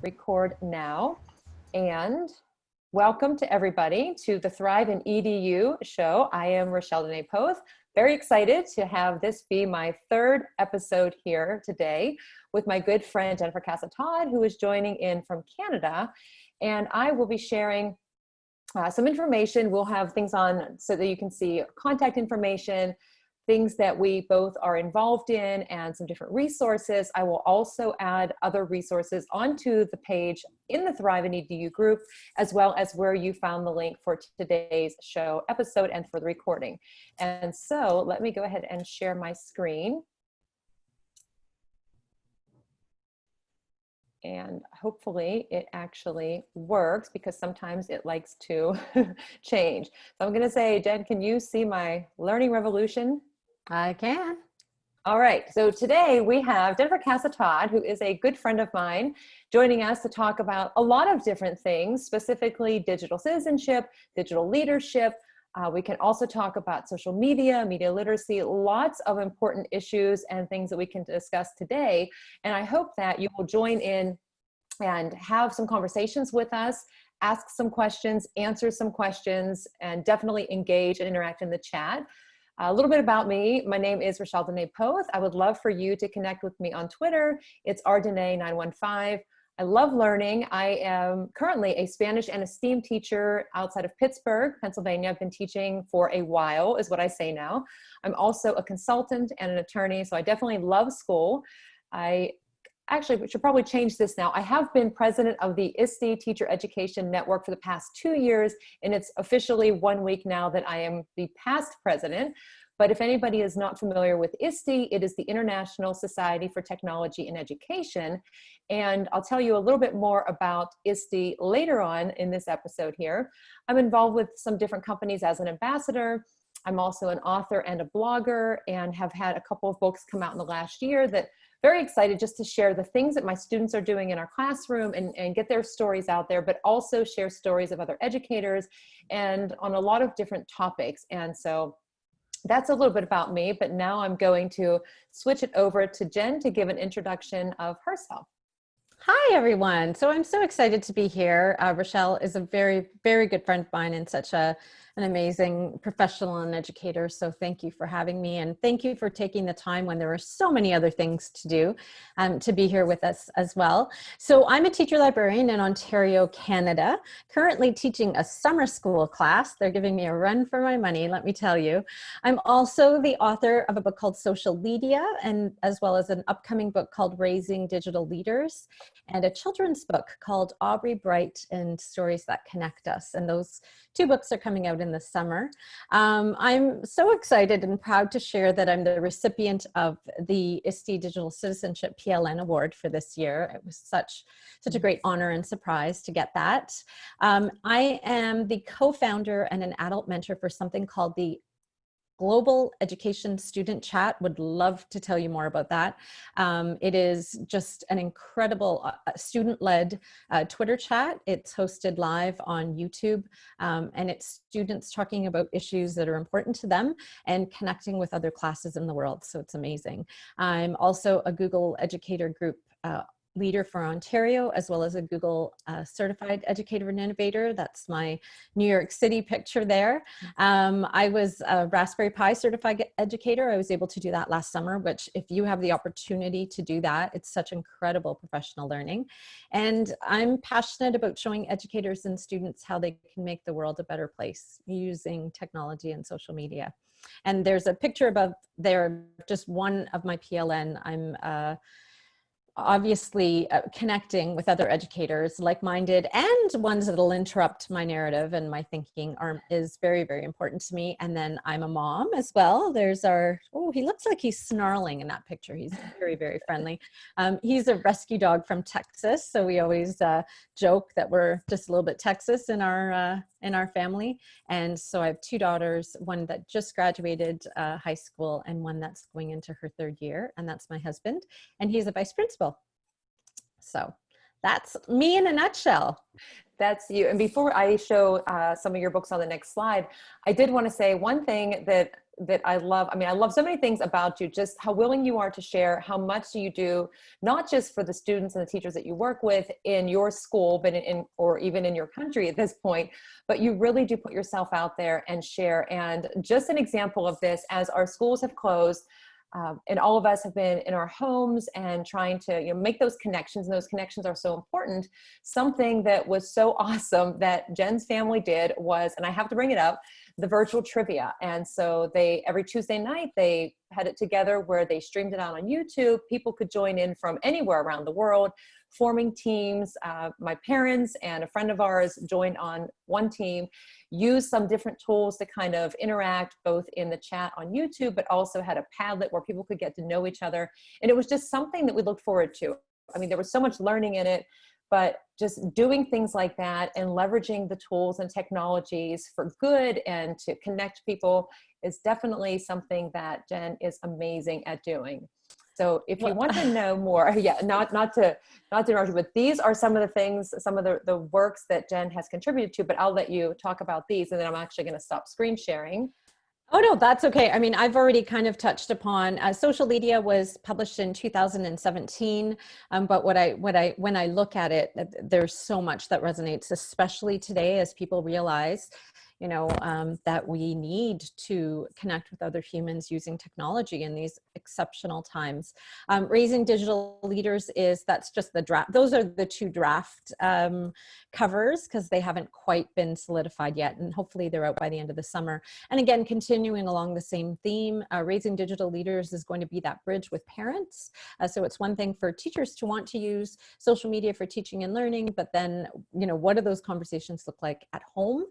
record now. And welcome to everybody to the Thrive in EDU show. I am Rachelle Dene Poth. Very excited to have this be my third episode here today with my good friend Jennifer Casa-Todd, who is joining in from Canada. And I will be sharing some information. We'll have things on so that you can see contact information, things that we both are involved in, and some different resources. I will also add other resources onto the page in the Thrive in EDU group, as well as where you found the link for today's show episode and for the recording. And so let me go ahead and share my screen. And hopefully it actually works, because sometimes it likes to change. So I'm gonna say, Jen, can you see my learning revolution? I can. All right, so today we have Jennifer Casa-Todd, who is a good friend of mine, joining us to talk about a lot of different things, specifically digital citizenship, digital leadership. We can also talk about social media, media literacy, lots of important issues and things that we can discuss today. And I hope that you will join in and have some conversations with us, ask some questions, answer some questions, and definitely engage and interact in the chat. A little bit about me. My name is Rachelle Dene Poth. I would love for you to connect with me on Twitter. It's rdene915. I love learning. I am currently a Spanish and STEAM teacher outside of Pittsburgh, Pennsylvania. I've been teaching for a while, is what I say now. I'm also a consultant and an attorney, so I definitely love school. Actually, we should probably change this now. I have been president of the ISTE Teacher Education Network for the past 2 years, and it's officially 1 week now that I am the past president. But if anybody is not familiar with ISTE, it is the International Society for Technology and Education. And I'll tell you a little bit more about ISTE later on in this episode here. I'm involved with some different companies as an ambassador. I'm also an author and a blogger, and have had a couple of books come out in the last year that very excited just to share the things that my students are doing in our classroom and get their stories out there, but also share stories of other educators and on a lot of different topics. And so that's a little bit about me, but now I'm going to switch it over to Jen to give an introduction of herself. Hi, everyone. So I'm so excited to be here. Rochelle is a very, very good friend of mine and such an amazing professional and educator. So thank you for having me, and thank you for taking the time when there are so many other things to do to be here with us as well. So I'm a teacher librarian in Ontario, Canada, currently teaching a summer school class. They're giving me a run for my money, let me tell you. I'm also the author of a book called Social Media, and as well as an upcoming book called Raising Digital Leaders, and a children's book called Aubrey Bright and Stories That Connect Us. And those 2 books are coming out in the summer. I'm so excited and proud to share that I'm the recipient of the ISTE Digital Citizenship PLN Award for this year. It was such a great honor and surprise to get that. I am the co-founder and an adult mentor for something called the Global Education Student Chat. Would love to tell you more about that. It is just an incredible student-led Twitter chat. It's hosted live on YouTube, and it's students talking about issues that are important to them and connecting with other classes in the world. So it's amazing. I'm also a Google Educator Group leader for Ontario, as well as a Google Certified Educator and Innovator. That's my New York City picture there. I was a Raspberry Pi Certified Educator. I was able to do that last summer, which if you have the opportunity to do that, it's such incredible professional learning. And I'm passionate about showing educators and students how they can make the world a better place using technology and social media. And there's a picture above there, just one of my PLN. I'm obviously connecting with other educators, like-minded, and ones that'll interrupt my narrative and my thinking is very, very important to me. And then I'm a mom as well. There's our, oh, he looks like he's snarling in that picture. He's very, very friendly. He's a rescue dog from Texas. So we always joke that we're just a little bit Texas in our family. And so I have 2 daughters, one that just graduated high school and one that's going into her 3rd year. And that's my husband, and he's a vice principal. So that's me in a nutshell. That's you. And before I show some of your books on the next slide, I did want to say one thing that that I love. I mean, I love so many things about you, just how willing you are to share, how much you do, not just for the students and the teachers that you work with in your school, but or even in your country at this point, but you really do put yourself out there and share. And just an example of this, as our schools have closed, and all of us have been in our homes and trying to, you know, make those connections, and those connections are so important. Something that was so awesome that Jenn's family did was, and I have to bring it up, the virtual trivia. And so every Tuesday night, they had it together where they streamed it out on YouTube. People could join in from anywhere around the world, forming teams. My parents and a friend of ours joined on one team, used some different tools to kind of interact both in the chat on YouTube, but also had a Padlet where people could get to know each other. And it was just something that we looked forward to. I mean, there was so much learning in it, but just doing things like that and leveraging the tools and technologies for good and to connect people is definitely something that Jenn is amazing at doing. So if you want to know more, yeah, not to interrupt you, but these are some of the things, some of the works that Jenn has contributed to, but I'll let you talk about these, and then I'm actually going to stop screen sharing. Oh, no, that's okay. I mean, I've already kind of touched upon, Social Media was published in 2017. But when I look at it, there's so much that resonates, especially today as people realize, you know, that we need to connect with other humans using technology in these exceptional times. Raising Digital Leaders that's just the draft. Those are the two draft covers, because they haven't quite been solidified yet, and hopefully they're out by the end of the summer. And again, continuing along the same theme, Raising Digital Leaders is going to be that bridge with parents. So it's one thing for teachers to want to use social media for teaching and learning, but then, you know, what do those conversations look like at home?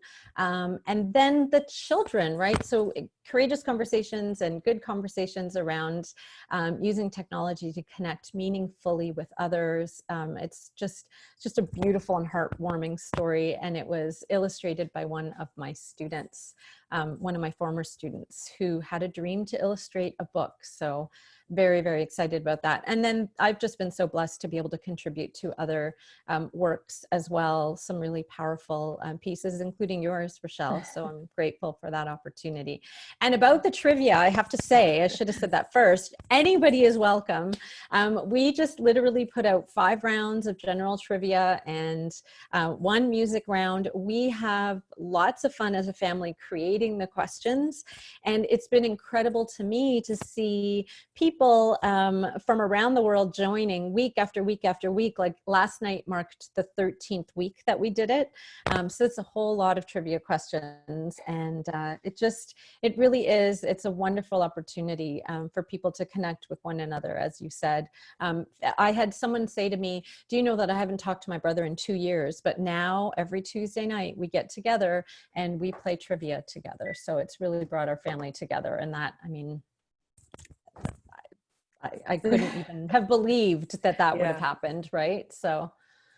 And then the children, right? So courageous conversations and good conversations around using technology to connect meaningfully with others. It's just a beautiful and heartwarming story. And it was illustrated by one of my students, one of my former students, who had a dream to illustrate a book. So very, very excited about that. And then I've just been so blessed to be able to contribute to other works as well, some really powerful pieces, including yours, Rochelle. So I'm grateful for that opportunity. And about the trivia, I have to say, I should have said that first, anybody is welcome. We just literally put out 5 rounds of general trivia and 1 music round. We have lots of fun as a family creating the questions. And it's been incredible to me to see people from around the world joining week after week after week. Like last night marked the 13th week that we did it. So it's a whole lot of trivia questions, and it really is, it's a wonderful opportunity for people to connect with one another, as you said. I had someone say to me, do you know that I haven't talked to my brother in 2 years, but now every Tuesday night we get together and we play trivia together. So it's really brought our family together, and that, I mean, I couldn't even have believed that would have happened, right? So,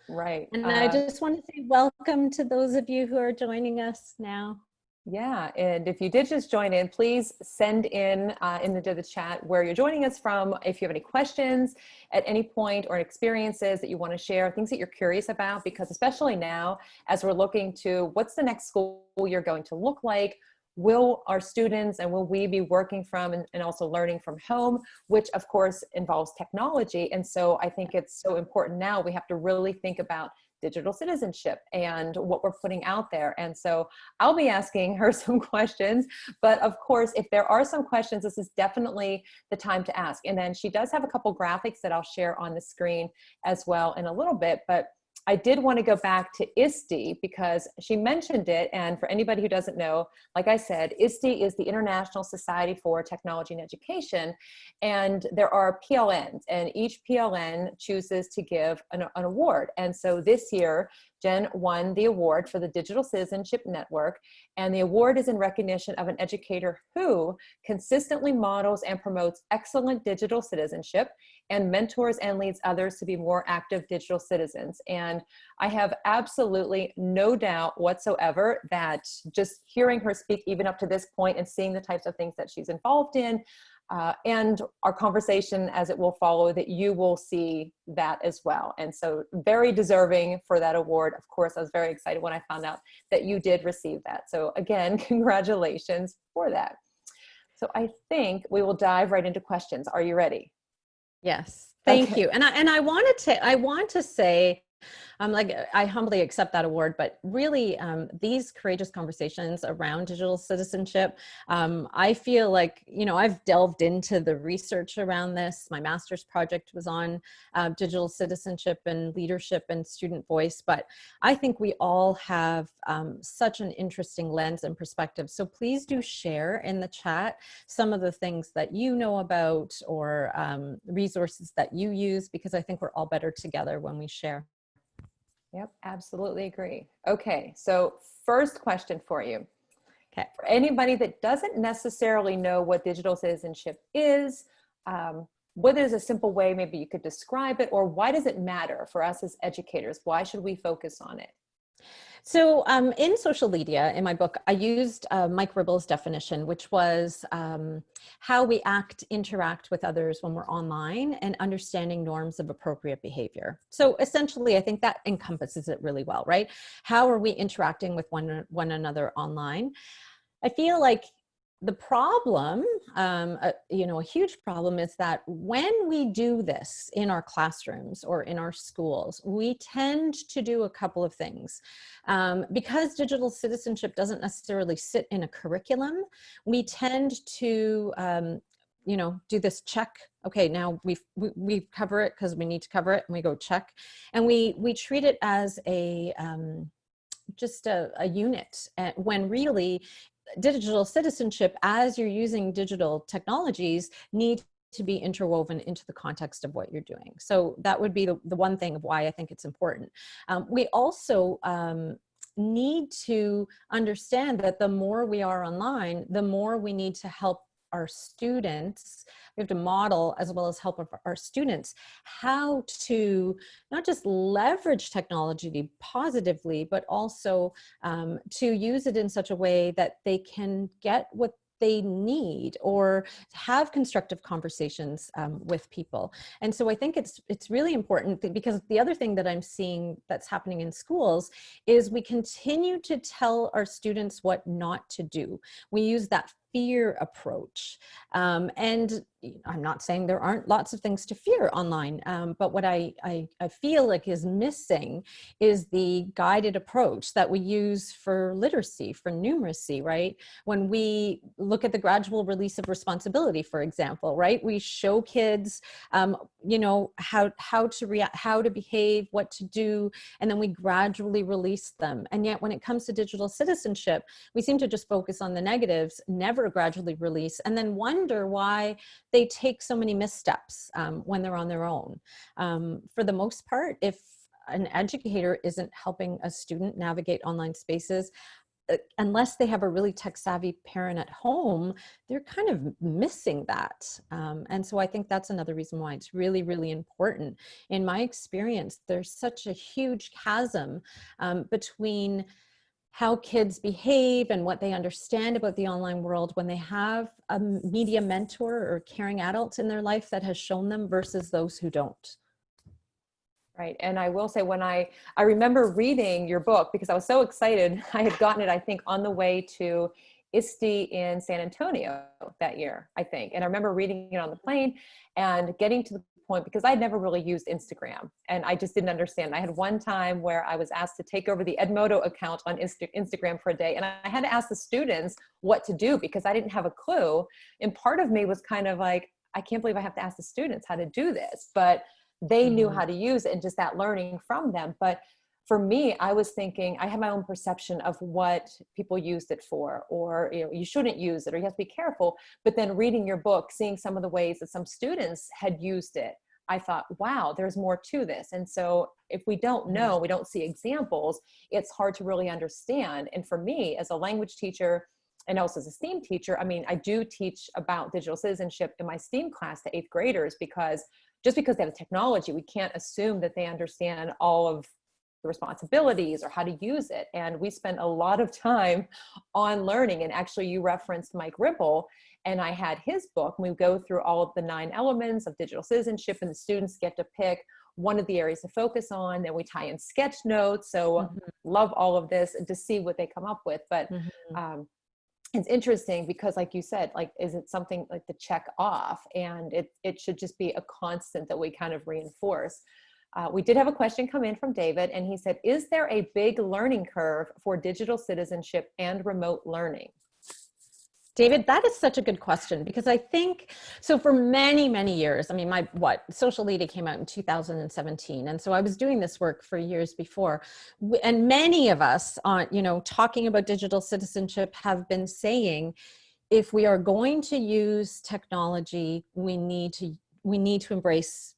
right. And I just want to say welcome to those of you who are joining us now. Yeah, and if you did just join in, please send in into the chat where you're joining us from. If you have any questions at any point or experiences that you want to share, things that you're curious about, because especially now as we're looking to what's the next school year going to look like, will our students and will we be working from and also learning from home, which of course involves technology. And so I think it's so important now, we have to really think about digital citizenship and what we're putting out there. And so I'll be asking her some questions, but of course, if there are some questions, this is definitely the time to ask. And then she does have a couple graphics that I'll share on the screen as well in a little bit, but I did want to go back to ISTE because she mentioned it. And for anybody who doesn't know, like I said, ISTE is the International Society for Technology and Education. And there are PLNs, and each PLN chooses to give an award. And so this year, Jenn won the award for the Digital Citizenship Network. And the award is in recognition of an educator who consistently models and promotes excellent digital citizenship and mentors and leads others to be more active digital citizens. And I have absolutely no doubt whatsoever that just hearing her speak even up to this point and seeing the types of things that she's involved in, and our conversation as it will follow, that you will see that as well. And so very deserving for that award. Of course, I was very excited when I found out that you did receive that. So again, congratulations for that. So I think we will dive right into questions. Are you ready? Yes, thank Okay. you. And I want to say, like, I humbly accept that award, but really, these courageous conversations around digital citizenship, I feel like, I've delved into the research around this. My master's project was on digital citizenship and leadership and student voice, but I think we all have such an interesting lens and perspective. So please do share in the chat some of the things that you know about, or resources that you use, because I think we're all better together when we share. Yep, absolutely agree. Okay, so first question for you. Okay. For anybody that doesn't necessarily know what digital citizenship is, what is a simple way maybe you could describe it, or why does it matter for us as educators? Why should we focus on it? So in social media, in my book, I used Mike Ribble's definition, which was how we interact with others when we're online, and understanding norms of appropriate behavior. So essentially, I think that encompasses it really well, right? How are we interacting with one another online? I feel like the problem, a huge problem, is that when we do this in our classrooms or in our schools, we tend to do a couple of things. Because digital citizenship doesn't necessarily sit in a curriculum, we tend to do this check. Okay, now we cover it because we need to cover it, and we go check, and we treat it as just a unit, when really digital citizenship, as you're using digital technologies, need to be interwoven into the context of what you're doing. So that would be the one thing of why I think it's important. We also need to understand that the more we are online, the more we need to help our students. We have to model, as well as help our students, how to not just leverage technology positively, but also to use it in such a way that they can get what they need, or have constructive conversations with people. And so I think it's really important, because the other thing that I'm seeing that's happening in schools is we continue to tell our students what not to do. We use that fear approach. And I'm not saying there aren't lots of things to fear online, but what I feel like is missing is the guided approach that we use for literacy, for numeracy, right? When we look at the gradual release of responsibility, for example, right? We show kids, how to react, how to behave, what to do, and then we gradually release them. And yet when it comes to digital citizenship, we seem to just focus on the negatives, never gradually release, and then wonder why they take so many missteps when they're on their own. For the most part, if an educator isn't helping a student navigate online spaces, unless they have a really tech savvy parent at home, they're kind of missing that. And so I think that's another reason why it's really, really important. In my experience, there's such a huge chasm between how kids behave and what they understand about the online world when they have a media mentor or caring adult in their life that has shown them, versus those who don't. Right. And I will say, when I remember reading your book, because I was so excited. I had gotten it, I think, on the way to ISTE in San Antonio that year, I think. And I remember reading it on the plane and getting to the point, because I'd never really used Instagram and I just didn't understand. I had one time where I was asked to take over the Edmodo account on Instagram for a day. And I had to ask the students what to do, because I didn't have a clue. And part of me was kind of like, I can't believe I have to ask the students how to do this. But they knew how to use it, and just that learning from them. But for me, I was thinking, I had my own perception of what people used it for, or, you shouldn't use it, or you have to be careful. But then reading your book, seeing some of the ways that some students had used it, I thought, wow, there's more to this. And so if we don't know, we don't see examples, it's hard to really understand. And for me, as a language teacher, and also as a STEAM teacher, I mean, I do teach about digital citizenship in my STEAM class to 8th graders, because just because they have the technology, we can't assume that they understand all of the responsibilities or how to use it. And we spend a lot of time on learning. And actually, you referenced Mike Ribble, and I had his book. And we go through all of the 9 elements of digital citizenship, and the students get to pick one of the areas to focus on. And we tie in sketch notes. So love all of this, and to see what they come up with. But it's interesting because, like you said, like, is it something like to check off, and it should just be a constant that we kind of reinforce. We did have a question come in from David, and he said, is there a big learning curve for digital citizenship and remote learning? David, that is such a good question, because I think, so for many, many years, I mean, social media came out in 2017. And so I was doing this work for years before. And many of us on, talking about digital citizenship have been saying, if we are going to use technology, we need to embrace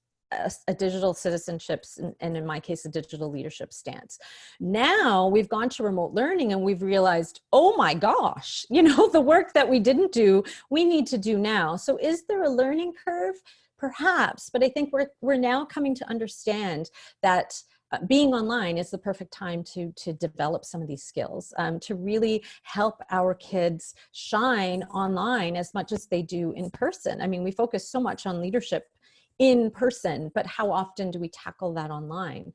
a digital citizenship, and in my case, a digital leadership stance. Now we've gone to remote learning and we've realized, oh my gosh, the work that we didn't do, we need to do now. So is there a learning curve? Perhaps, but I think we're now coming to understand that being online is the perfect time to develop some of these skills, to really help our kids shine online as much as they do in person. I mean, we focus so much on leadership in person, but how often do we tackle that online?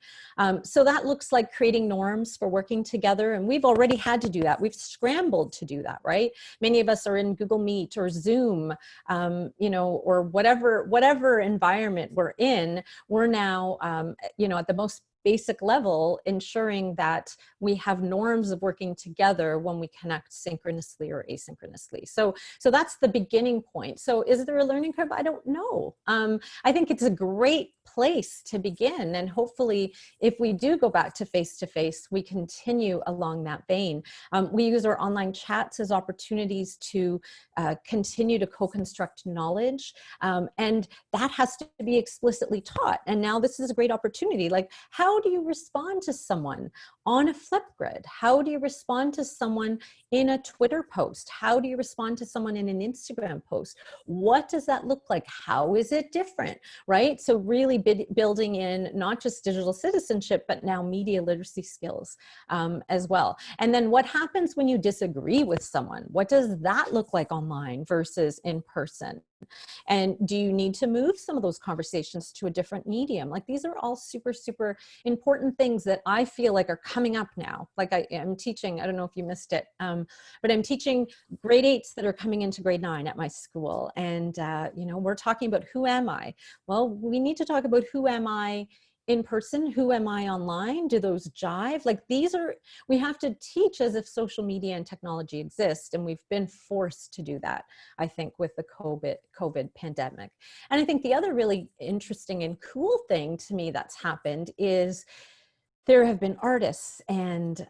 So that looks like creating norms for working together. And we've already had to do that. We've scrambled to do that, right? Many of us are in Google Meet or Zoom, or whatever environment we're in. We're now, at the most basic level, ensuring that we have norms of working together when we connect synchronously or asynchronously. So that's the beginning point. So is there a learning curve? I don't know. I think it's a great place to begin. And hopefully, if we do go back to face-to-face, we continue along that vein. We use our online chats as opportunities to continue to co-construct knowledge. And that has to be explicitly taught. And now this is a great opportunity. Like, how do you respond to someone on a Flipgrid? How do you respond to someone in a Twitter post? How do you respond to someone in an Instagram post? What does that look like? How is it different, right? So really building in not just digital citizenship, but now media literacy skills as well. And then what happens when you disagree with someone? What does that look like online versus in person? And do you need to move some of those conversations to a different medium? Like, these are all super, super important things that I feel like are coming up now. Like, I am teaching, I don't know if you missed it, but I'm teaching grade 8s that are coming into grade 9 at my school. And, we're talking about, who am I? Well, we need to talk about, who am I in person? Who am I online? Do those jive? Like, we have to teach as if social media and technology exist. And we've been forced to do that, I think, with the COVID pandemic. And I think the other really interesting and cool thing to me that's happened is there have been artists and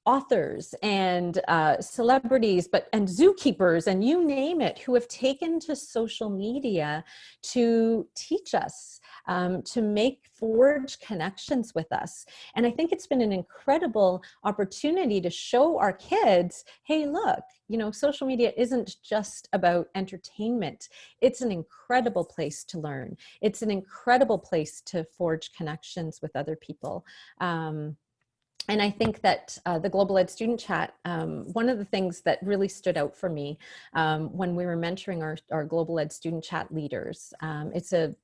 authors and celebrities, and zookeepers, and you name it, who have taken to social media to teach us, to forge connections with us. And I think it's been an incredible opportunity to show our kids, hey, look, social media isn't just about entertainment. It's an incredible place to learn. It's an incredible place to forge connections with other people. And I think that the Global Ed Student Chat, one of the things that really stood out for me when we were mentoring our Global Ed Student Chat leaders, it's a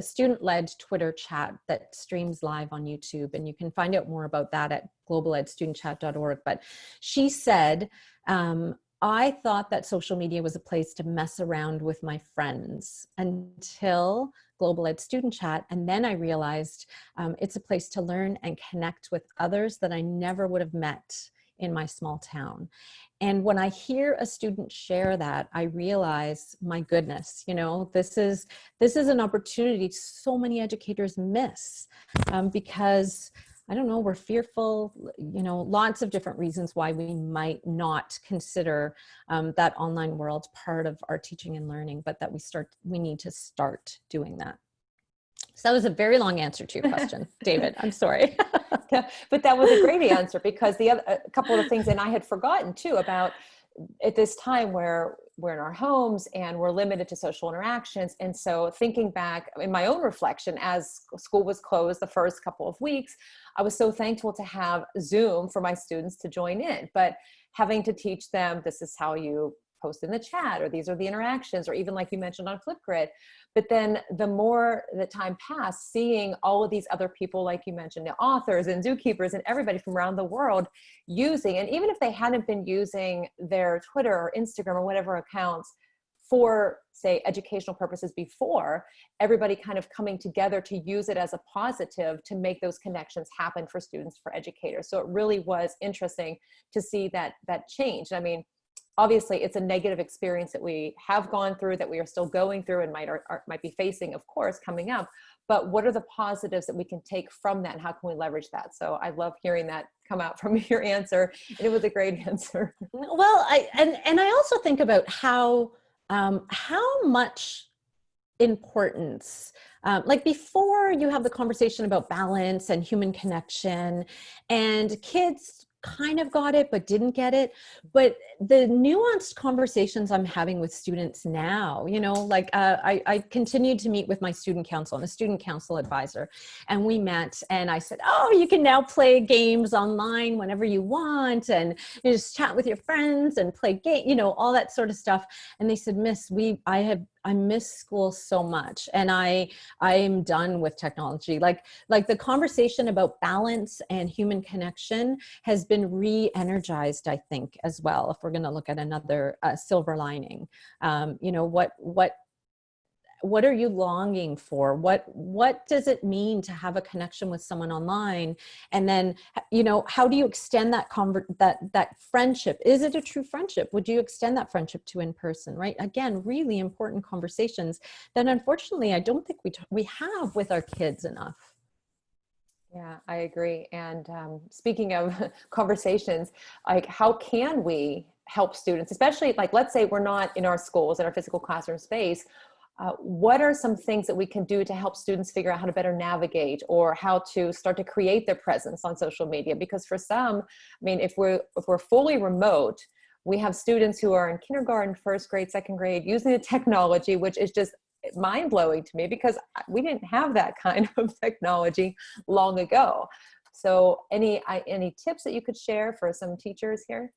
student-led Twitter chat that streams live on YouTube, and you can find out more about that at globaledstudentchat.org. But she said, I thought that social media was a place to mess around with my friends until Global Ed Student Chat. And then I realized it's a place to learn and connect with others that I never would have met in my small town. And when I hear a student share that, I realize, my goodness, this is an opportunity so many educators miss because, I don't know, we're fearful, lots of different reasons why we might not consider that online world part of our teaching and learning, but that we need to start doing that. So that was a very long answer to your question, David. I'm sorry. But that was a great answer, because a couple of things, and I had forgotten too, about at this time where we're in our homes and we're limited to social interactions. And so thinking back in my own reflection, as school was closed the first couple of weeks, I was so thankful to have Zoom for my students to join in, but having to teach them, this is how you post in the chat, or these are the interactions, or even like you mentioned on Flipgrid. But then the more the time passed, seeing all of these other people, like you mentioned, the authors and zookeepers and everybody from around the world using, and even if they hadn't been using their Twitter or Instagram or whatever accounts for, say, educational purposes before, everybody kind of coming together to use it as a positive to make those connections happen for students, for educators. So it really was interesting to see that change. I mean, obviously it's a negative experience that we have gone through, that we are still going through and might be facing, of course, coming up. But what are the positives that we can take from that, and how can we leverage that? So I love hearing that come out from your answer. And it was a great answer. Well, I also think about how much importance, like before you have the conversation about balance and human connection, and kids kind of got it but didn't get it. But the nuanced conversations I'm having with students now, you know, like I continued to meet with my student council. I'm a student council advisor, and we met, and I said, oh, you can now play games online whenever you want, and you just chat with your friends and play game, you know, all that sort of stuff. And they said, Miss, I miss school so much, and I am done with technology. Like the conversation about balance and human connection has been re-energized, I think, as well. If we're going to look at another silver lining, you know, what are you longing for? What does it mean to have a connection with someone online? And then, you know, how do you extend that that friendship? Is it a true friendship? Would you extend that friendship to in person, right? Again, really important conversations that unfortunately I don't think we have with our kids enough. Yeah, I agree. And speaking of conversations, like how can we help students, especially like, let's say we're not in our schools, in our physical classroom space. What are some things that we can do to help students figure out how to better navigate, or how to start to create their presence on social media? Because for some, I mean, if we're fully remote, we have students who are in kindergarten, first grade, second grade, using the technology, which is just mind-blowing to me, because we didn't have that kind of technology long ago. So any tips that you could share for some teachers here?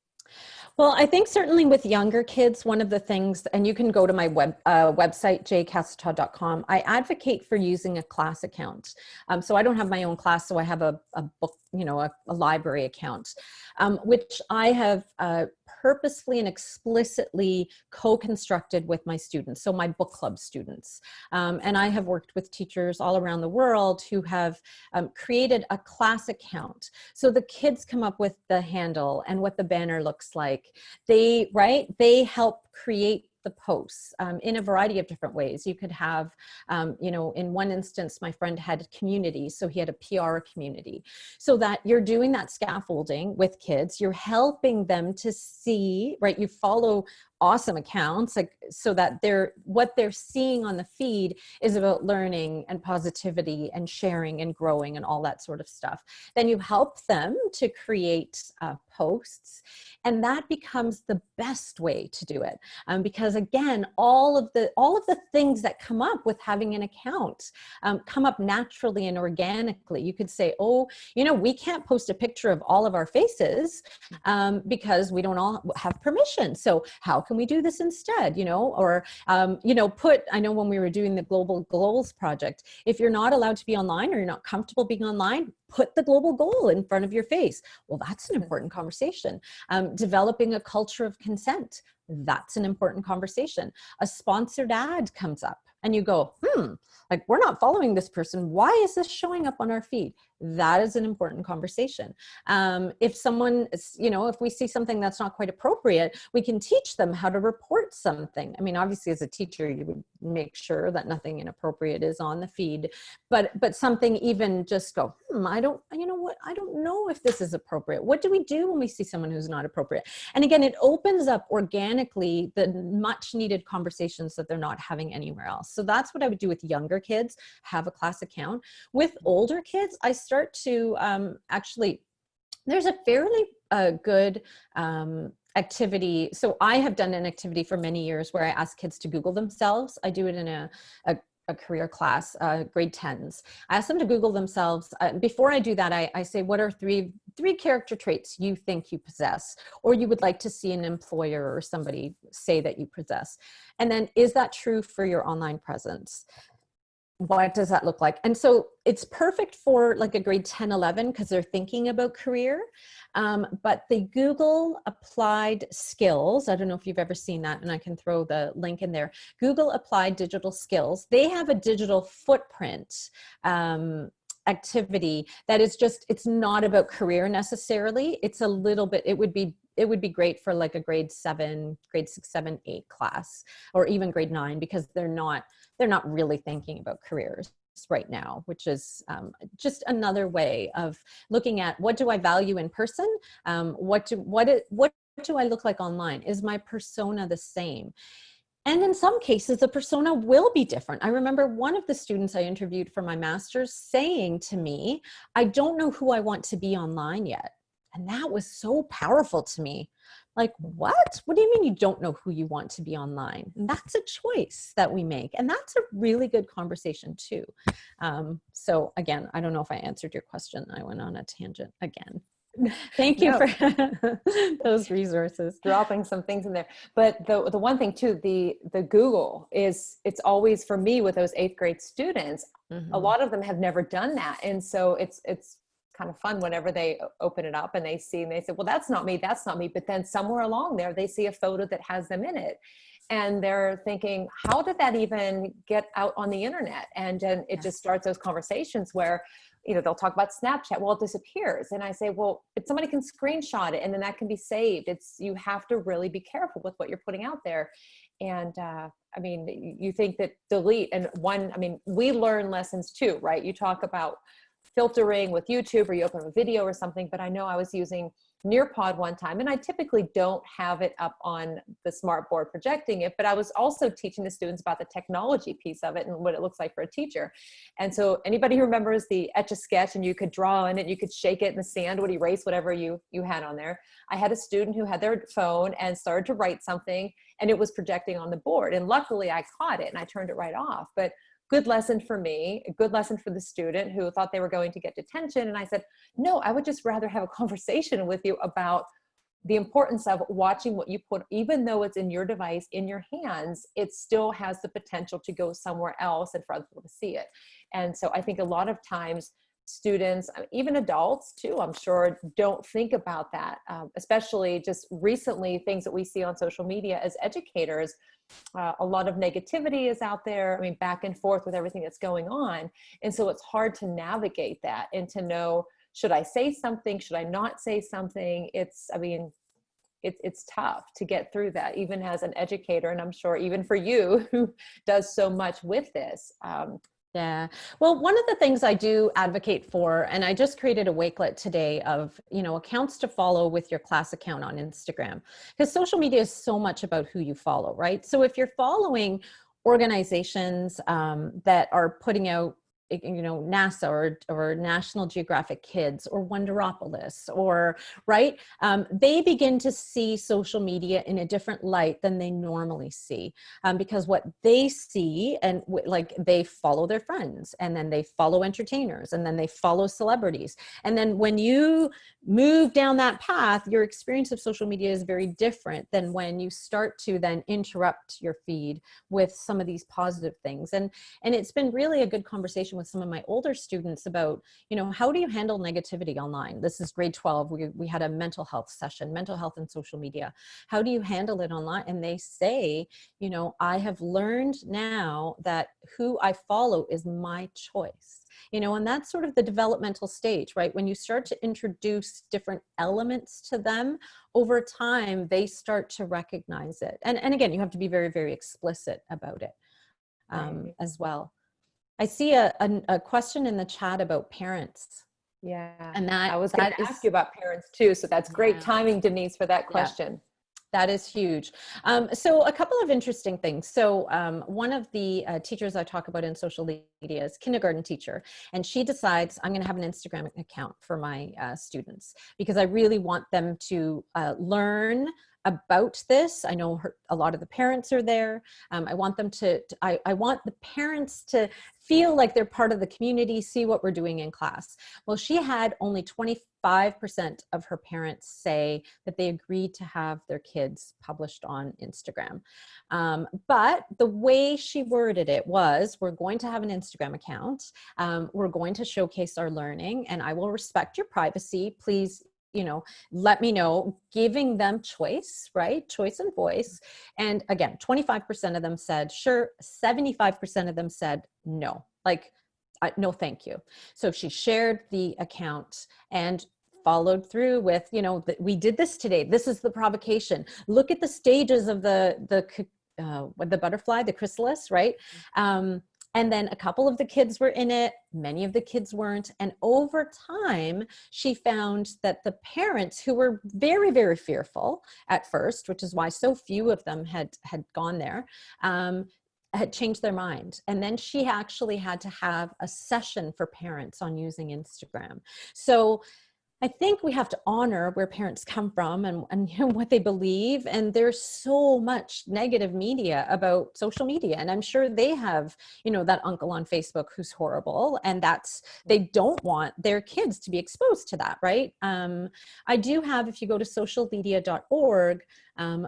Well, I think certainly with younger kids, one of the things, and you can go to my website, Casa-Todd.com, I advocate for using a class account. So I don't have my own class, so I have a book, you know, a library account, which I have purposefully and explicitly co-constructed with my students, so my book club students. And I have worked with teachers all around the world who have created a class account. So the kids come up with the handle and what the banner looks like. They help create the posts in a variety of different ways. You could have, you know, in one instance, my friend had a community, so he had a PR community, so that you're doing that scaffolding with kids. You're helping them to see, right? You follow awesome accounts, like, so that what they're seeing on the feed is about learning and positivity and sharing and growing and all that sort of stuff. Then you help them to create posts, and that becomes the best way to do it, because again, all of the things that come up with having an account come up naturally and organically. You could say, oh, you know, we can't post a picture of all of our faces because we don't all have permission. So how can we do this instead? You know, or you know, I know when we were doing the Global Goals project, if you're not allowed to be online, or you're not comfortable being online, put the global goal in front of your face. Well, that's an important conversation. Developing a culture of consent, that's an important conversation. A sponsored ad comes up and you go, like, we're not following this person. Why is this showing up on our feed? That is an important conversation. If someone, you know, if we see something that's not quite appropriate, we can teach them how to report something. I mean, obviously as a teacher, you would make sure that nothing inappropriate is on the feed, but something, even just go, I don't know if this is appropriate. What do we do when we see someone who's not appropriate? And again, it opens up organically the much needed conversations that they're not having anywhere else. So that's what I would do with younger kids, have a class account. With older kids, I start to actually, there's a fairly good activity. So I have done an activity for many years where I ask kids to Google themselves. I do it in a career class, grade 10s. I ask them to Google themselves. Before I do that, I say, what are 3 three character traits you think you possess, or you would like to see an employer or somebody say that you possess. And then, is that true for your online presence? What does that look like? And so it's perfect for like a grade 10, 11, because they're thinking about career. But the Google Applied Skills, I don't know if you've ever seen that, and I can throw the link in there. Google Applied Digital Skills, they have a digital footprint activity that is just, it's not about career necessarily. It's a little bit, it would be great for like a grade 7, grade 6, 7, 8 class, or even grade 9, because they're not really thinking about careers right now, which is just another way of looking at, what do I value in person? What do I look like online? Is my persona the same? And in some cases, the persona will be different. I remember one of the students I interviewed for my master's saying to me, I don't know who I want to be online yet. And that was so powerful to me. Like, what? What do you mean you don't know who you want to be online? And that's a choice that we make. And that's a really good conversation too. So again, I don't know if I answered your question. I went on a tangent again. Thank you for those resources. Dropping some things in there. But the one thing too, the Google is, it's always, for me with those 8th grade students, a lot of them have never done that. And so it's kind of fun whenever they open it up and they see, and they say, well, that's not me, that's not me. But then somewhere along there, they see a photo that has them in it. And they're thinking, how did that even get out on the internet? And then it just starts those conversations where, you know, they'll talk about Snapchat. Well, it disappears. And I say, well, if somebody can screenshot it and then that can be saved. You have to really be careful with what you're putting out there. And I mean, you think that delete, and we learn lessons too, right? You talk about filtering with YouTube, or you open a video or something, but I know I was using Nearpod one time, and I typically don't have it up on the smart board projecting it, but I was also teaching the students about the technology piece of it and what it looks like for a teacher. And so anybody who remembers the Etch-a-Sketch, and you could draw in it, you could shake it, and the sand would erase whatever you had on there. I had a student who had their phone and started to write something, and it was projecting on the board. And luckily I caught it and I turned it right off. But good lesson for me, a good lesson for the student who thought they were going to get detention. And I said, no, I would just rather have a conversation with you about the importance of watching what you put, even though it's in your device, in your hands, it still has the potential to go somewhere else and for other people to see it. And so I think a lot of times students, even adults too, I'm sure, don't think about that, especially just recently, things that we see on social media as educators. A lot of negativity is out there. I mean, back and forth with everything that's going on. And so it's hard to navigate that and to know, should I say something? Should I not say something? It's tough to get through that, even as an educator. And I'm sure even for you who does so much with this. Yeah. Well, one of the things I do advocate for, and I just created a wakelet today of, accounts to follow with your class account on Instagram, because social media is so much about who you follow, right? So if you're following organizations that are putting out, NASA or National Geographic Kids or Wonderopolis, or right, they begin to see social media in a different light than they normally see, because what they see, and like, they follow their friends, and then they follow entertainers, and then they follow celebrities, and then when you move down that path, your experience of social media is very different than when you start to then interrupt your feed with some of these positive things. And it's been really a good conversation with some of my older students about, how do you handle negativity online? This is grade 12. We had a mental health session, mental health and social media. How do you handle it online? And they say, I have learned now that who I follow is my choice. And that's sort of the developmental stage, right? When you start to introduce different elements to them over time, they start to recognize it. And again, you have to be very, very explicit about it as well. I see a question in the chat about parents. Yeah. And I was going to ask you about parents too. So that's great timing, Denise, for that question. Yeah. That is huge. So a couple of interesting things. So one of the teachers I talk about in social media is kindergarten teacher, and she decides, I'm going to have an Instagram account for my students because I really want them to learn about this. I know a lot of the parents are there. I want them I want the parents to feel like they're part of the community, see what we're doing in class. Well, she had only 25% of her parents say that they agreed to have their kids published on Instagram. But the way she worded it was, we're going to have an Instagram account. We're going to showcase our learning, and I will respect your privacy. Please, let me know, giving them choice, right? Choice and voice. And again, 25% of them said, sure. 75% of them said, no, no, thank you. So she shared the account and followed through with, we did this today. This is the provocation. Look at the stages of the butterfly, the chrysalis, right? And then a couple of the kids were in it, many of the kids weren't. And over time, she found that the parents, who were very, very fearful at first, which is why so few of them had gone there, had changed their mind. And then she actually had to have a session for parents on using Instagram. So I think we have to honor where parents come from and what they believe. And there's so much negative media about social media. And I'm sure they have, that uncle on Facebook who's horrible. And they don't want their kids to be exposed to that, right? I do have, if you go to socialmedia.org,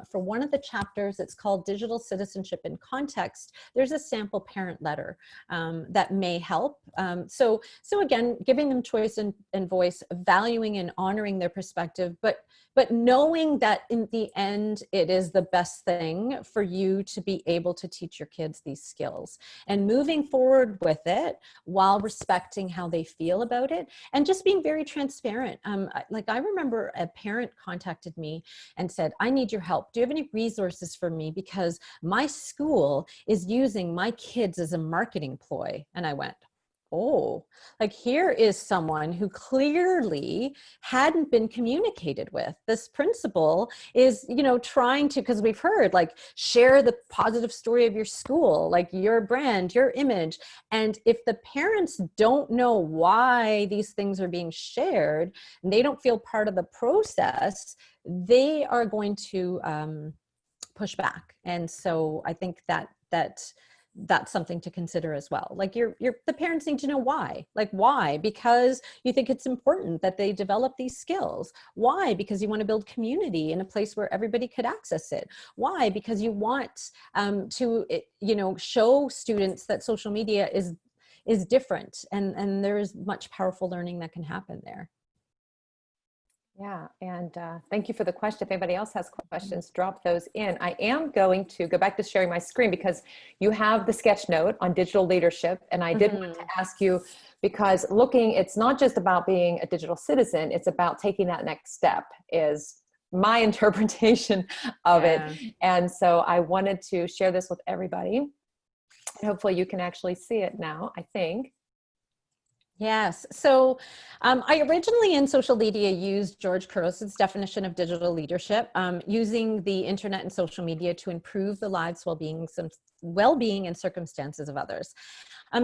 for one of the chapters, it's called Digital Citizenship in Context. There's a sample parent letter that may help. So again, giving them choice and voice, valuing and honoring their perspective, but knowing that in the end, it is the best thing for you to be able to teach your kids these skills and moving forward with it while respecting how they feel about it and just being very transparent. I remember a parent contacted me and said, I need your help. Do you have any resources for me? Because my school is using my kids as a marketing ploy. And I went, oh, here is someone who clearly hadn't been communicated with. This principal is, trying to, because we've heard, share the positive story of your school, your brand, your image. And if the parents don't know why these things are being shared, and they don't feel part of the process, they are going to push back. And so I think that's something to consider as well. The parents need to know why. Why? Because you think it's important that they develop these skills. Why? Because you want to build community in a place where everybody could access it. Why? Because you want to show students that social media is different, and there is much powerful learning that can happen there. Yeah, and thank you for the question. If anybody else has questions, drop those in. I am going to go back to sharing my screen because you have the sketch note on digital leadership. And I did want to ask you, because it's not just about being a digital citizen, it's about taking that next step is my interpretation of it. And so I wanted to share this with everybody. Hopefully you can actually see it now, I think. Yes. So I originally in social media used George Couros' definition of digital leadership, using the internet and social media to improve the lives, well-being and circumstances of others.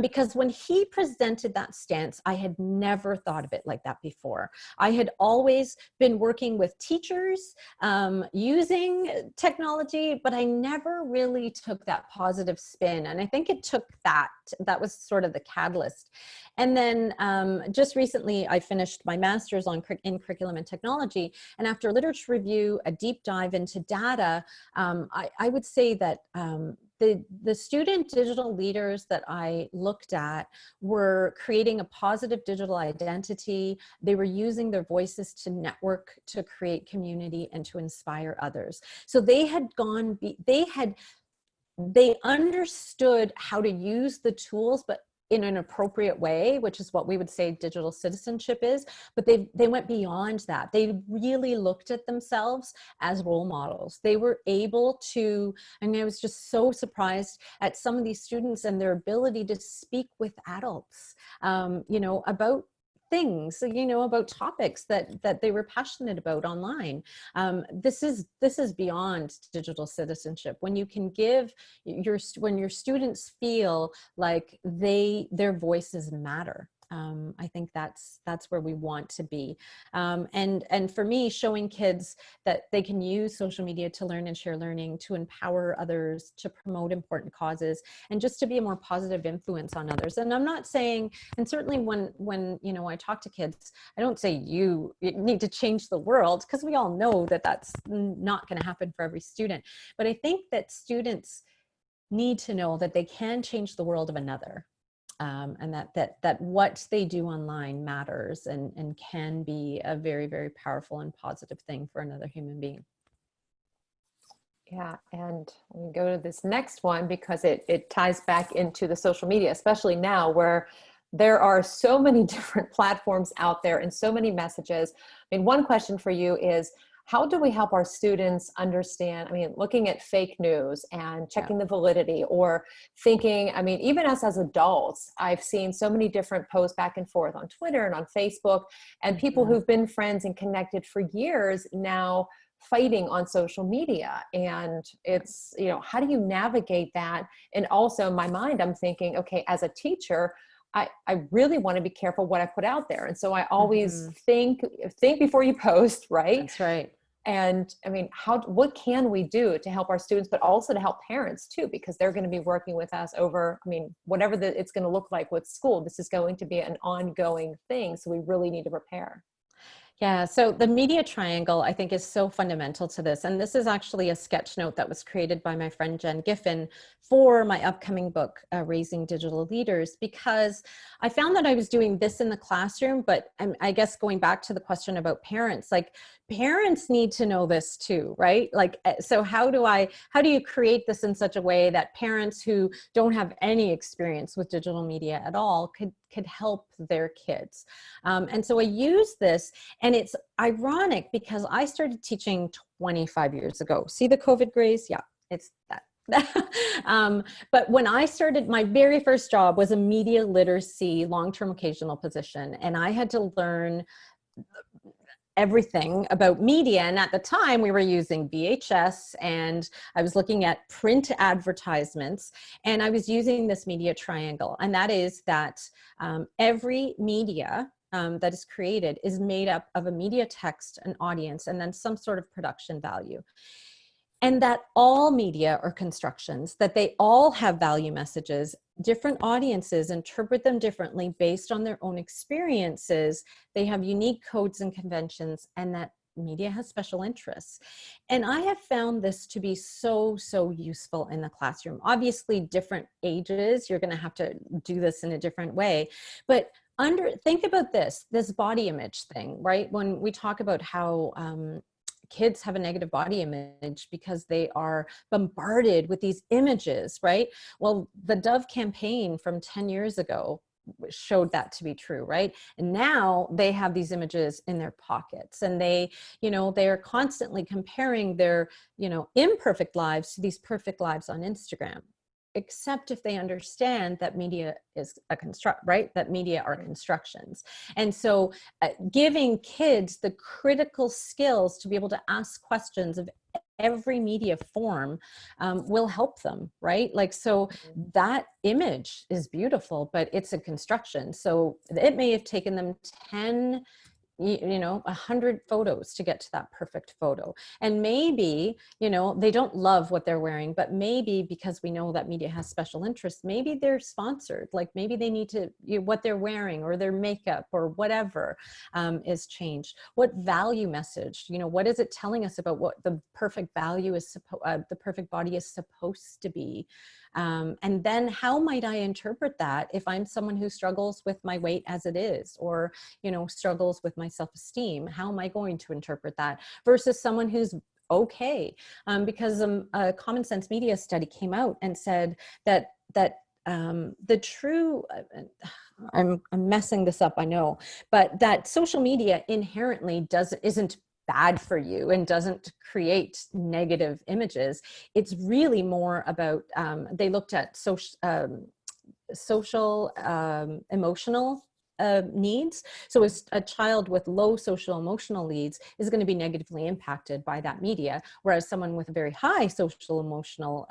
Because when he presented that stance, I had never thought of it like that before. I had always been working with teachers using technology, but I never really took that positive spin. And I think it took that was sort of the catalyst. And then just recently, I finished my master's in curriculum and technology. And after literature review, a deep dive into data, I would say that the student digital leaders that I looked at were creating a positive digital identity. They were using their voices to network, to create community, and to inspire others. So they understood how to use the tools, but in an appropriate way, which is what we would say digital citizenship is, but they went beyond that. They really looked at themselves as role models. They were able to, I was just so surprised at some of these students and their ability to speak with adults, about things, about topics that they were passionate about online. This is beyond digital citizenship. When you can give when your students feel like their voices matter. I think that's where we want to be. And for me, showing kids that they can use social media to learn and share learning, to empower others, to promote important causes, and just to be a more positive influence on others. And I'm not saying, and certainly when you know, I talk to kids, I don't say you need to change the world, because we all know that that's not going to happen for every student. But I think that students need to know that they can change the world of another. And that what they do online matters and can be a very, very powerful and positive thing for another human being. Yeah, and we go to this next one because it ties back into the social media, especially now where there are so many different platforms out there and so many messages. I mean, one question for you is, how do we help our students understand, I mean, looking at fake news and checking the validity, or thinking, I mean, even us as adults, I've seen so many different posts back and forth on Twitter and on Facebook, and people who've been friends and connected for years now fighting on social media. And it's, you know, how do you navigate that? And also in my mind, I'm thinking, okay, as a teacher, I really want to be careful what I put out there. And so I always think before you post, right? That's right. And I mean, what can we do to help our students, but also to help parents too, because they're going to be working with us over, I mean, whatever it's going to look like with school, this is going to be an ongoing thing. So we really need to prepare. Yeah, so the media triangle, I think, is so fundamental to this. And this is actually a sketch note that was created by my friend Jenn for my upcoming book, Raising Digital Leaders, because I found that I was doing this in the classroom, but I guess going back to the question about parents, like parents need to know this too, right? Like, so how do you create this in such a way that parents who don't have any experience with digital media at all could help their kids? And so I use this, and it's ironic because I started teaching 25 years ago. See the COVID grays? Yeah, it's that. But when I started, my very first job was a media literacy long-term occasional position, and I had to learn everything about media. And at the time we were using VHS, and I was looking at print advertisements, and I was using this media triangle. And that is that every media that is created is made up of a media text, an audience, and then some sort of production value. And that all media are constructions, that they all have value messages. Different audiences interpret them differently based on their own experiences. They have unique codes and conventions, and that media has special interests. And I have found this to be so, so useful in the classroom. Obviously, different ages, you're going to have to do this in a different way. But think about this body image thing, right? When we talk about how kids have a negative body image because they are bombarded with these images, right? Well, the Dove campaign from 10 years ago showed that to be true, right? And now they have these images in their pockets, and they are constantly comparing their, imperfect lives to these perfect lives on Instagram. Except if they understand that media is a construct, right? That media are constructions. And so giving kids the critical skills to be able to ask questions of every media form will help them, right? Like, so that image is beautiful, but it's a construction. So it may have taken them 10 100 photos to get to that perfect photo. And maybe, they don't love what they're wearing, but maybe because we know that media has special interests, maybe they're sponsored, like maybe they need to, what they're wearing or their makeup or whatever is changed. What value message, what is it telling us about what the perfect value is, the perfect body is supposed to be? And then how might I interpret that if I'm someone who struggles with my weight as it is, or, struggles with my self-esteem? How am I going to interpret that versus someone who's okay? Because a Common Sense Media study came out and said that the true, I'm messing this up, I know, but that social media inherently isn't bad for you and doesn't create negative images. It's really more about, they looked at social emotional needs. So a child with low social emotional needs is going to be negatively impacted by that media, whereas someone with a very high social emotional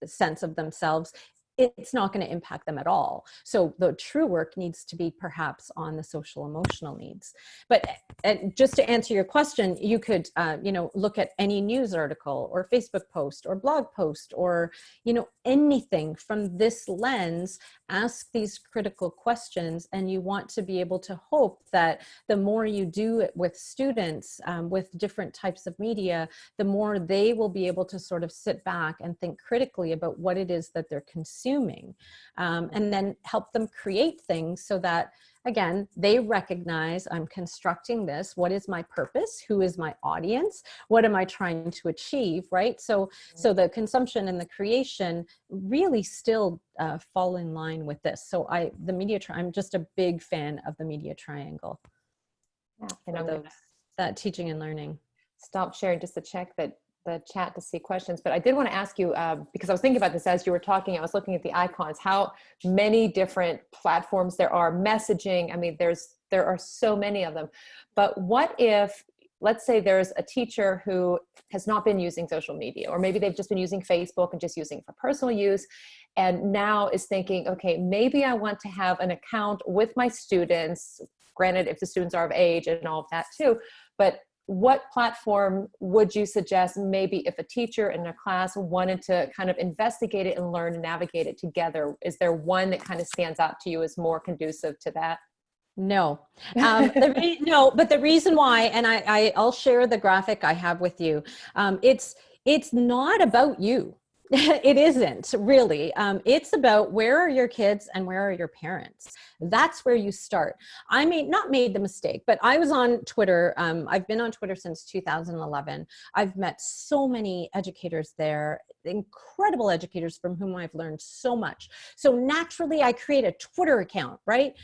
sense of themselves it's not going to impact them at all. So the true work needs to be perhaps on the social emotional needs. But just to answer your question, you could, look at any news article or Facebook post or blog post or, anything from this lens, ask these critical questions. And you want to be able to hope that the more you do it with students, with different types of media, the more they will be able to sort of sit back and think critically about what it is that they're consuming, and then help them create things so that, again, they recognize I'm constructing this. What is my purpose? Who is my audience? What am I trying to achieve, right? So the consumption and the creation really still fall in line with this. So I'm just a big fan of the media triangle. Yeah, and I'm that teaching and learning. Stop sharing just to check the chat to see questions. But I did want to ask you, because I was thinking about this as you were talking, I was looking at the icons, how many different platforms there are, messaging. I mean, there are so many of them. But what if, let's say there's a teacher who has not been using social media, or maybe they've just been using Facebook and just using it for personal use, and now is thinking, okay, maybe I want to have an account with my students, granted if the students are of age and all of that too, but what platform would you suggest, maybe if a teacher in a class wanted to kind of investigate it and learn and navigate it together? Is there one that kind of stands out to you as more conducive to that? No, no, but the reason why, and I'll share the graphic I have with you. It's not about you. It isn't really. It's about where are your kids and where are your parents. That's where you start. I not made the mistake, but I was on Twitter. I've been on Twitter since 2011. I've met so many educators there, incredible educators from whom I've learned so much. So naturally I create a Twitter account, right?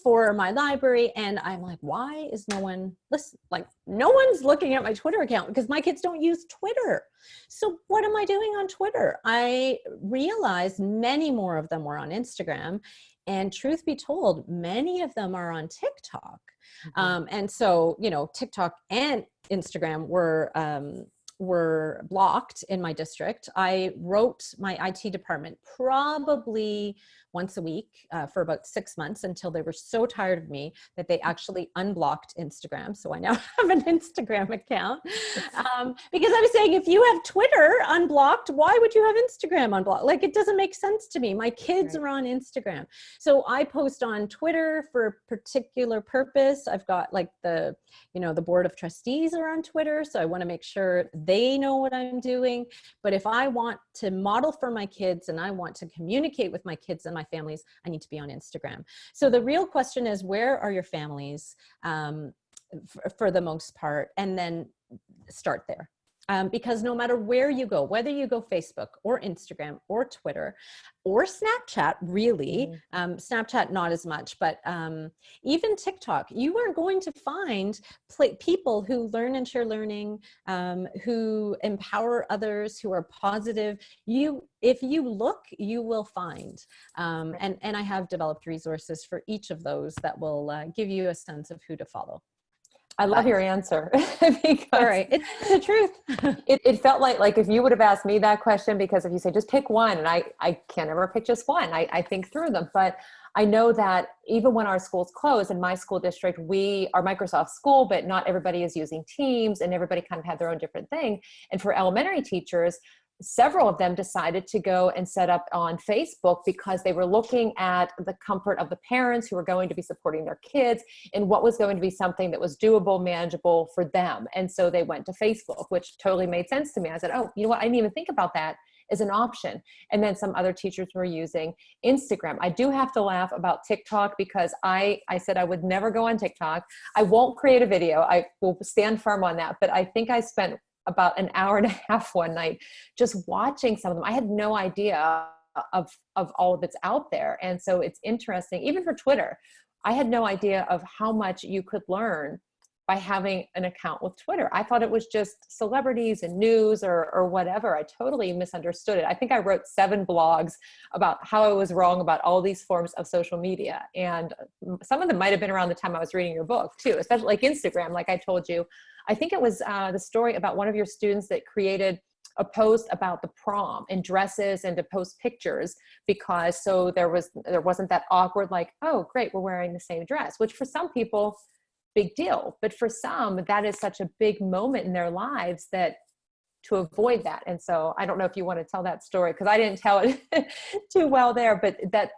For my library. And I'm like, why is no one no one's looking at my Twitter account because my kids don't use Twitter. So what am I doing on Twitter? I realized many more of them were on Instagram, and truth be told, many of them are on TikTok. Mm-hmm. And so, TikTok and Instagram were blocked in my district. I wrote my IT department probably once a week for about 6 months until they were so tired of me that they actually unblocked Instagram. So I now have an Instagram account because I was saying, if you have Twitter unblocked, why would you have Instagram unblocked? Like, it doesn't make sense to me. My kids are on Instagram. So I post on Twitter for a particular purpose. I've got the board of trustees are on Twitter. So I want to make sure they know what I'm doing. But if I want to model for my kids and I want to communicate with my kids and my families, I need to be on Instagram. So the real question is, where are your families for the most part? And then start there. Because no matter where you go, whether you go Facebook or Instagram or Twitter or Snapchat, really, Snapchat not as much, but even TikTok, you are going to find people who learn and share learning, who empower others, who are positive. If you look, you will find. And I have developed resources for each of those that will give you a sense of who to follow. I love your answer. Because all right, it's the truth. It felt like if you would have asked me that question, because if you say just pick one, and I can't ever pick just one, I think through them. But I know that even when our schools close, in my school district, we are Microsoft school, but not everybody is using Teams, and everybody kind of had their own different thing. And for elementary teachers, several of them decided to go and set up on Facebook because they were looking at the comfort of the parents who were going to be supporting their kids and what was going to be something that was doable, manageable for them. And so they went to Facebook, which totally made sense to me. I said, oh, you know what? I didn't even think about that as an option. And then some other teachers were using Instagram. I do have to laugh about TikTok because I said I would never go on TikTok. I won't create a video. I will stand firm on that. But I think I spent about an hour and a half one night just watching some of them. I had no idea of all that's out there. And so it's interesting, even for Twitter, I had no idea of how much you could learn by having an account with Twitter. I thought it was just celebrities and news or whatever. I totally misunderstood it. I think I wrote 7 blogs about how I was wrong about all these forms of social media. And some of them might've been around the time I was reading your book too, especially like Instagram, like I told you. I think it was the story about one of your students that created a post about the prom and dresses and to post pictures, because so there wasn't that awkward, like, oh great, we're wearing the same dress, which for some people, big deal. But for some, that is such a big moment in their lives that to avoid that. And so I don't know if you want to tell that story, because I didn't tell it too well there, but that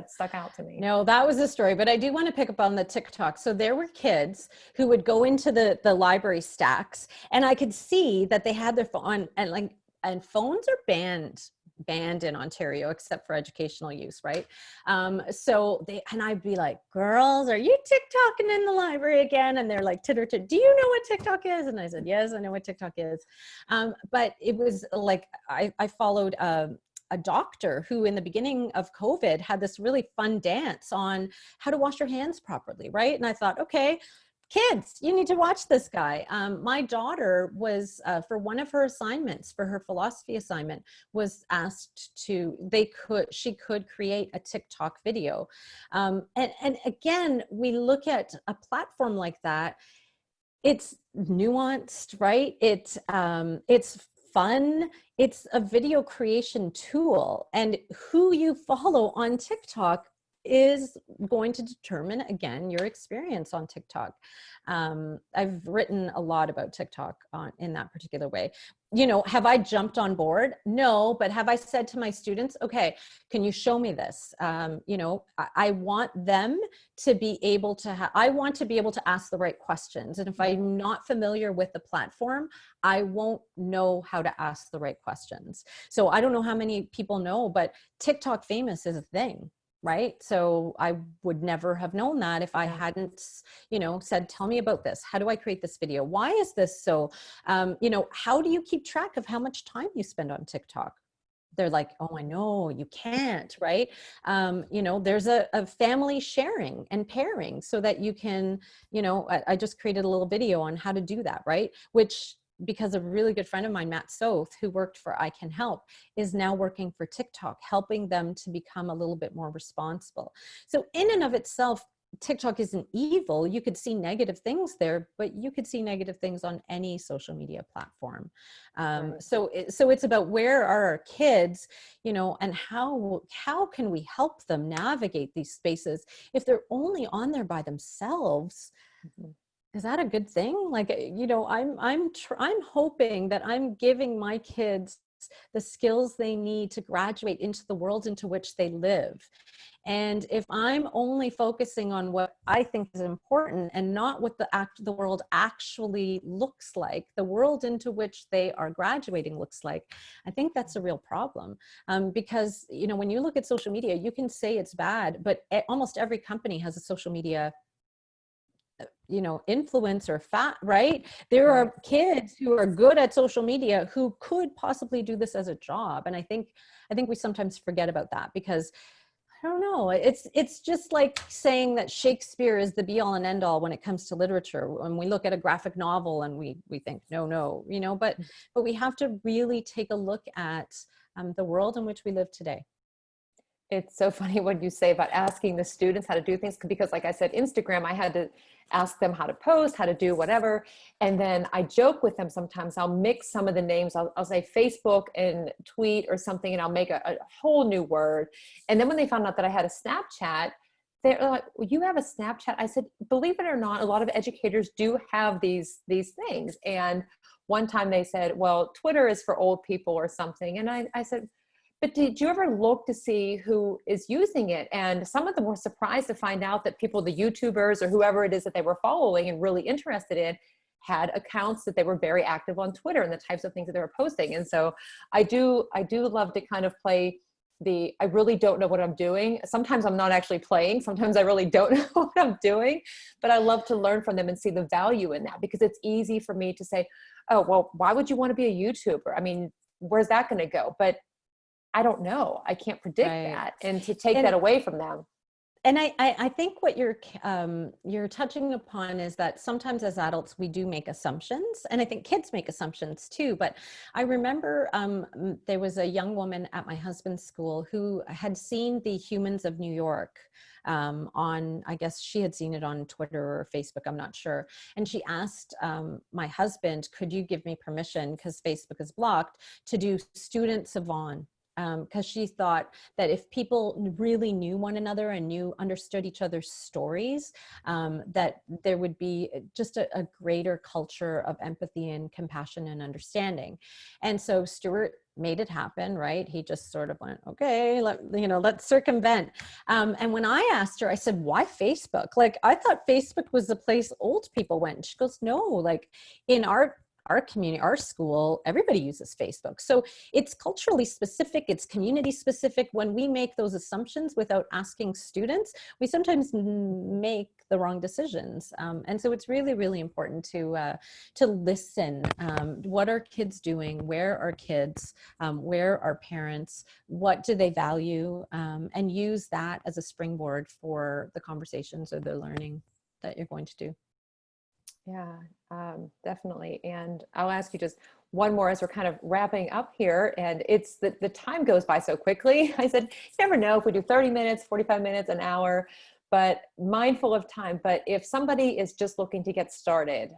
stuck out to me. No, that was a story, but I do want to pick up on the TikTok. So there were kids who would go into the library stacks, and I could see that they had their phone, and phones are banned in Ontario, except for educational use, right? So I'd be like, girls, are you TikToking in the library again? And they're like, titter, titter, do you know what TikTok is? And I said, yes, I know what TikTok is. But it was like, I followed a doctor who in the beginning of COVID had this really fun dance on how to wash your hands properly, right? And I thought, okay, kids, you need to watch this guy. My daughter was, for one of her assignments, for her philosophy assignment, was asked she could create a TikTok video. And again, we look at a platform like that, it's nuanced, right? It's fun. It's a video creation tool, and who you follow on TikTok is going to determine, again, your experience on TikTok. I've written a lot about TikTok in that particular way. You know, have I jumped on board? No, but have I said to my students, okay, can you show me this? You know, I want them to be able to I want to be able to ask the right questions. And if I'm not familiar with the platform, I won't know how to ask the right questions. So I don't know how many people know, but TikTok famous is a thing. Right? So I would never have known that if I hadn't, you know, said, tell me about this. How do I create this video? Why is this so, you know, how do you keep track of how much time you spend on TikTok? They're like, oh, I know, you can't, right? You know, there's a family sharing and pairing so that you can, you know, I just created a little video on how to do that, right? Which, because a really good friend of mine, Matt Soth, who worked for I Can Help, is now working for TikTok, helping them to become a little bit more responsible. So in and of itself, TikTok isn't evil. You could see negative things there, but you could see negative things on any social media platform. So it's about where are our kids, you know, and how can we help them navigate these spaces if they're only on there by themselves? Mm-hmm. Is that a good thing? Like, you know, I'm hoping that I'm giving my kids the skills they need to graduate into the world into which they live. And if I'm only focusing on what I think is important and not what the world actually looks like, the world into which they are graduating looks like, I think that's a real problem. Because, you know, when you look at social media, you can say it's bad, but almost every company has a social media, you know, influencer, right? There are kids who are good at social media who could possibly do this as a job. And I think we sometimes forget about that, because I don't know, it's just like saying that Shakespeare is the be all and end all when it comes to literature. When we look at a graphic novel and we think, no, you know, but we have to really take a look at the world in which we live today. It's so funny what you say about asking the students how to do things, because like I said, Instagram, I had to ask them how to post, how to do whatever. And then I joke with them sometimes. I'll mix some of the names. I'll say Facebook and tweet or something, and I'll make a whole new word. And then when they found out that I had a Snapchat, they're like, well, you have a Snapchat? I said, believe it or not, a lot of educators do have these things. And one time they said, well, Twitter is for old people or something. And I said, but did you ever look to see who is using it? And some of them were surprised to find out that people, the YouTubers or whoever it is that they were following and really interested in, had accounts that they were very active on Twitter and the types of things that they were posting. And so I do love to kind of play I really don't know what I'm doing. Sometimes I'm not actually playing. Sometimes I really don't know what I'm doing, but I love to learn from them and see the value in that, because it's easy for me to say, oh, well, why would you want to be a YouTuber? I mean, where's that going to go? But I don't know. I can't predict that. And to take that away from them. And I think what you're touching upon is that sometimes as adults we do make assumptions, and I think kids make assumptions too. But I remember there was a young woman at my husband's school who had seen the Humans of New York on, I guess she had seen it on Twitter or Facebook, I'm not sure. And she asked my husband, could you give me permission, because Facebook is blocked, to do Student Savant, because she thought that if people really knew one another and understood each other's stories, that there would be just a greater culture of empathy and compassion and understanding. And so Stuart made it happen, right? He just sort of went, okay, let's circumvent. And when I asked her, I said, why Facebook? Like, I thought Facebook was the place old people went. And she goes, no, like in our community, our school, everybody uses Facebook. So it's culturally specific, it's community specific. When we make those assumptions without asking students, we sometimes make the wrong decisions. And so it's really, really important to listen. What are kids doing? Where are kids? Where are parents? What do they value? And use that as a springboard for the conversations or the learning that you're going to do. Yeah, definitely. And I'll ask you just one more as we're kind of wrapping up here. And it's the time goes by so quickly. I said, you never know if we do 30 minutes, 45 minutes, an hour, but mindful of time. But if somebody is just looking to get started,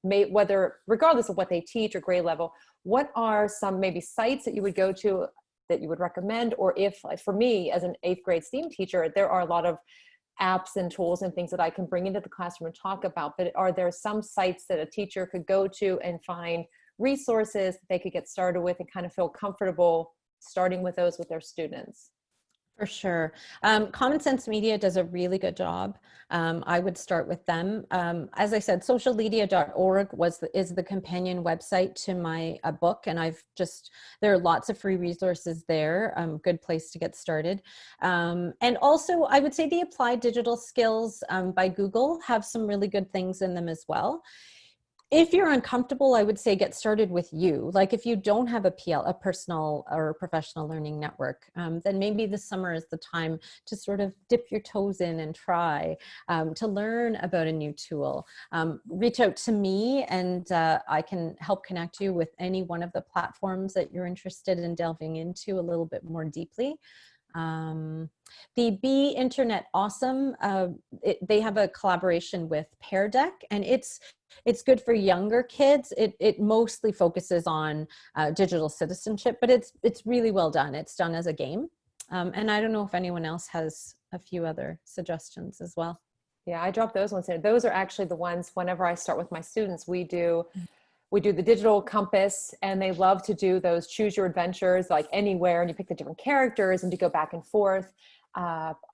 regardless of what they teach or grade level, what are some maybe sites that you would go to that you would recommend? Or if, like for me as an 8th grade STEAM teacher, there are a lot of apps and tools and things that I can bring into the classroom and talk about, but are there some sites that a teacher could go to and find resources that they could get started with and kind of feel comfortable starting with those with their students? For sure. Common Sense Media does a really good job. I would start with them. As I said, socialmedia.org is the companion website to my book, and there are lots of free resources there. Good place to get started. And also, I would say the Applied Digital Skills by Google have some really good things in them as well. If you're uncomfortable, I would say get started with you. Like if you don't have a personal or professional learning network, then maybe this summer is the time to sort of dip your toes in and try to learn about a new tool. Reach out to me and I can help connect you with any one of the platforms that you're interested in delving into a little bit more deeply. The Be Internet Awesome, they have a collaboration with Pear Deck, and it's good for younger kids. It mostly focuses on digital citizenship, but it's really well done. It's done as a game. And I don't know if anyone else has a few other suggestions as well. Yeah, I dropped those ones in. Those are actually the ones whenever I start with my students, we do the digital compass, and they love to do those choose your adventures, like anywhere, and you pick the different characters and you go back and forth.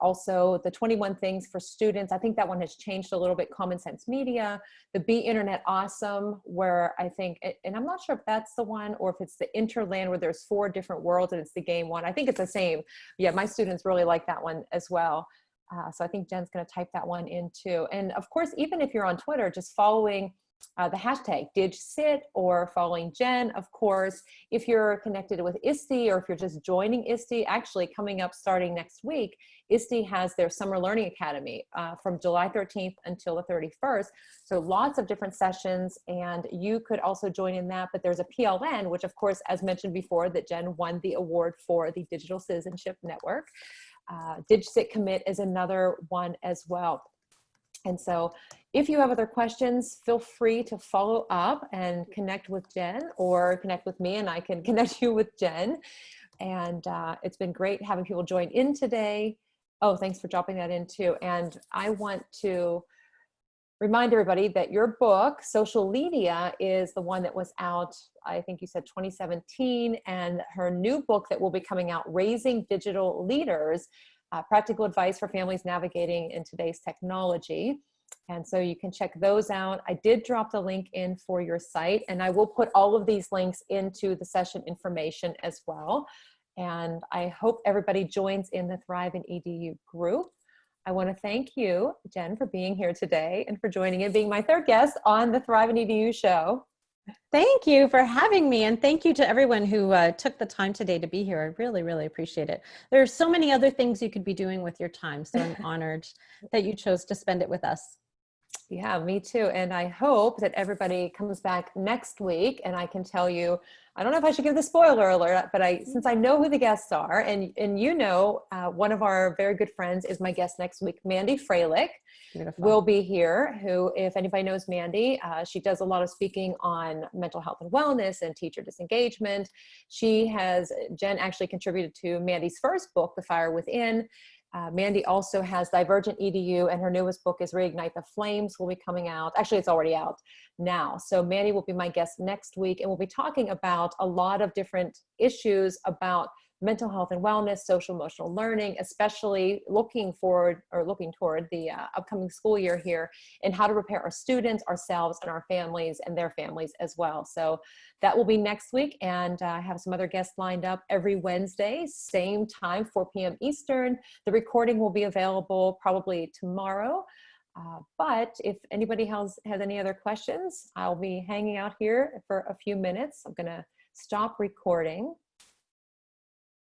Also the 21 things for students. I think that one has changed a little bit. Common Sense Media, the Be Internet Awesome, where I think, and I'm not sure if that's the one or if it's the Interland where there's 4 different worlds and it's the game one. I think it's the same. Yeah, my students really like that one as well. So I think Jen's going to type that one in too. And of course, even if you're on Twitter, just following the hashtag DigCit or following Jenn, of course. If you're connected with ISTE or if you're just joining ISTE, actually coming up starting next week, ISTE has their Summer Learning Academy from July 13th until the 31st. So lots of different sessions, and you could also join in that. But there's a PLN, which of course, as mentioned before, that Jenn won the award for the Digital Citizenship Network. DigCit Commit is another one as well. And so if you have other questions, feel free to follow up and connect with Jenn or connect with me and I can connect you with Jenn. And it's been great having people join in today. Oh, thanks for dropping that in too. And I want to remind everybody that your book, Social Media, is the one that was out, I think you said 2017, and her new book that will be coming out, Raising Digital Leaders, Practical Advice for Families Navigating in Today's Technology. And so you can check those out. I did drop the link in for your site, and I will put all of these links into the session information as well. And I hope everybody joins in the Thrive in EDU group. I want to thank you, Jenn, for being here today and for joining and being my 3rd guest on the Thrive in EDU show. Thank you for having me. And thank you to everyone who took the time today to be here. I really, really appreciate it. There are so many other things you could be doing with your time. So I'm honored that you chose to spend it with us. Yeah, me too. And I hope that everybody comes back next week and I can tell you, I don't know if I should give the spoiler alert, but since I know who the guests are and you know, one of our very good friends is my guest next week, Mandy Freilich Beautiful. will be here, who, if anybody knows Mandy, she does a lot of speaking on mental health and wellness and teacher disengagement. Jenn actually contributed to Mandy's first book, The Fire Within. Mandy also has Divergent EDU, and her newest book is Reignite the Flames, will be coming out. Actually, it's already out now. So Mandy will be my guest next week, and we'll be talking about a lot of different issues about mental health and wellness, social emotional learning, especially looking toward the upcoming school year here, and how to prepare our students, ourselves, and our families and their families as well. So that will be next week, and I have some other guests lined up every Wednesday, same time, 4 p.m. Eastern. The recording will be available probably tomorrow. But if anybody has any other questions, I'll be hanging out here for a few minutes. I'm going to stop recording.